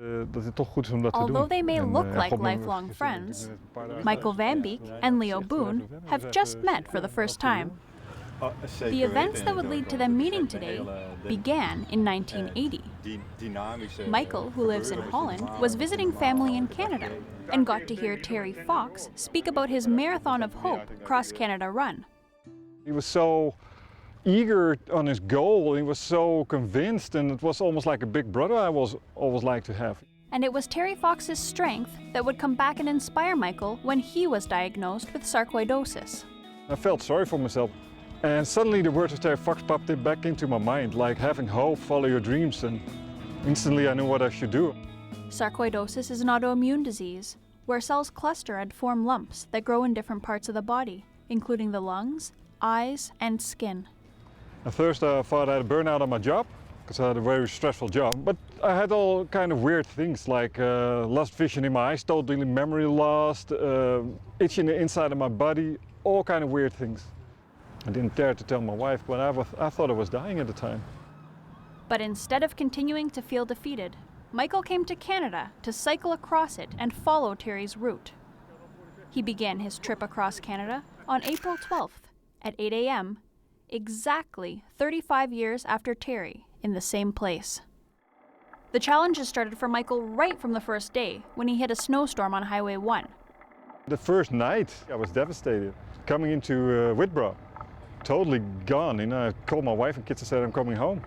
Although they may look like lifelong friends, Michael Van Beek and Leo Boone have just met for the first time. The events that would lead to them meeting today began in 1980. Michael, who lives in Holland, was visiting family in Canada and got to hear Terry Fox speak about his Marathon of Hope cross-Canada run. He was so eager on his goal, he was so convinced, and it was almost like a big brother I was always like to have. And it was Terry Fox's strength that would come back and inspire Michael when he was diagnosed with sarcoidosis. I felt sorry for myself, and suddenly the words of Terry Fox popped back into my mind, like having hope, follow your dreams, and instantly I knew what I should do. Sarcoidosis is an autoimmune disease where cells cluster and form lumps that grow in different parts of the body, including the lungs, eyes, and skin. At first I thought I had a burnout on my job, because I had a very stressful job. But I had all kind of weird things, like lost vision in my eyes, totally memory lost, itching the inside of my body, all kind of weird things. I didn't dare to tell my wife, but I thought I was dying at the time. But instead of continuing to feel defeated, Michael came to Canada to cycle across it and follow Terry's route. He began his trip across Canada on April 12th at 8 a.m., exactly 35 years after Terry, in the same place. The challenges started for Michael right from the first day when he hit a snowstorm on Highway 1. The first night I was devastated. Coming into Whitborough, totally gone. I called my wife and kids and said I'm coming home.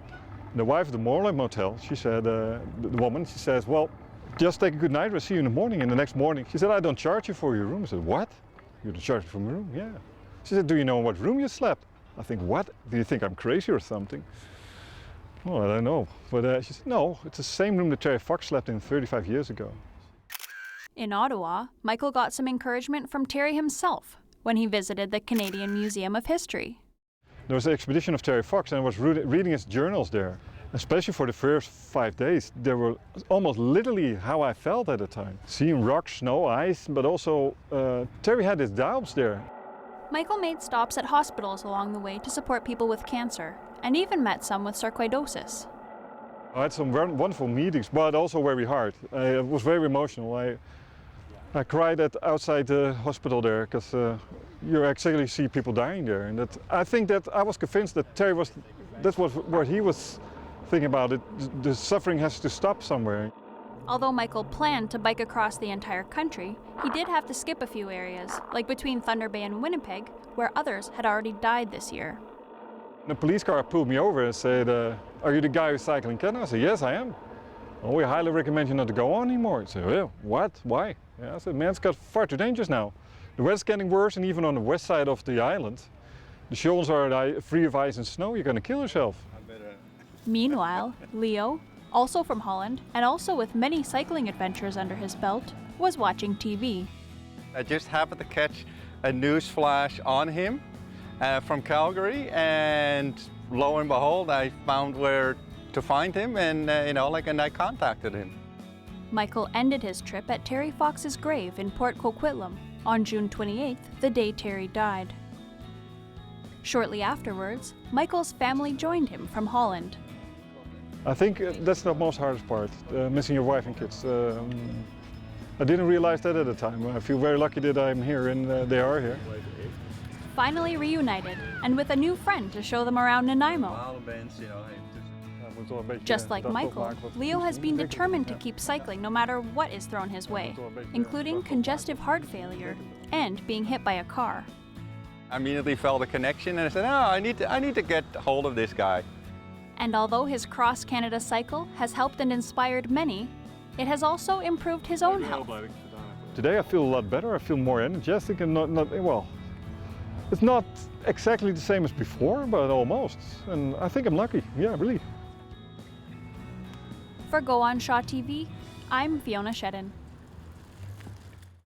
And the wife of the Moorland Motel, she said, the woman, she says, well, just take a good night, we'll see you in the morning. And the next morning, she said, I don't charge you for your room. I said, what? You don't charge me for my room? Yeah. She said, do you know in what room you slept? I think, what? Do you think I'm crazy or something? Well, I don't know. But she said, no, it's the same room that Terry Fox slept in 35 years ago. In Ottawa, Michael got some encouragement from Terry himself when he visited the Canadian Museum of History. There was an expedition of Terry Fox, and I was reading his journals there. Especially for the first 5 days, they were almost literally how I felt at the time. Seeing rocks, snow, ice, but also Terry had his doubts there. Michael made stops at hospitals along the way to support people with cancer, and even met some with sarcoidosis. I had some wonderful meetings, but also very hard. I was very emotional. I cried outside the hospital there, because you actually see people dying there. And I think that I was convinced that Terry that's what he was thinking about it. The suffering has to stop somewhere. Although Michael planned to bike across the entire country, he did have to skip a few areas, like between Thunder Bay and Winnipeg, where others had already died this year. The police car pulled me over and said, are you the guy who's cycling Canada? I said, yes, I am. Oh, we highly recommend you not to go on anymore. I said, well, what? Why? Yeah, I said, man, it's got far too dangerous now. The weather's getting worse, and even on the west side of the island, the shoals are free of ice and snow, you're going to kill yourself. Meanwhile, Leo, also from Holland, and also with many cycling adventures under his belt, was watching TV. I just happened to catch a news flash on him from Calgary, and lo and behold, I found where to find him, and and I contacted him. Michael ended his trip at Terry Fox's grave in Port Coquitlam on June 28th, the day Terry died. Shortly afterwards, Michael's family joined him from Holland. I think that's the most hardest part, missing your wife and kids. I didn't realize that at the time. I feel very lucky that I'm here and they are here. Finally reunited, and with a new friend to show them around Nanaimo. Just like Michael, Leo has been determined to keep cycling no matter what is thrown his way, including congestive heart failure and being hit by a car. I immediately felt a connection, and I said, I need to get hold of this guy. And although his cross-Canada cycle has helped and inspired many, it has also improved his own health. Today I feel a lot better. I feel more energetic and well, it's not exactly the same as before, but almost. And I think I'm lucky, yeah, really. For Go On Shaw TV, I'm Fiona Shedden.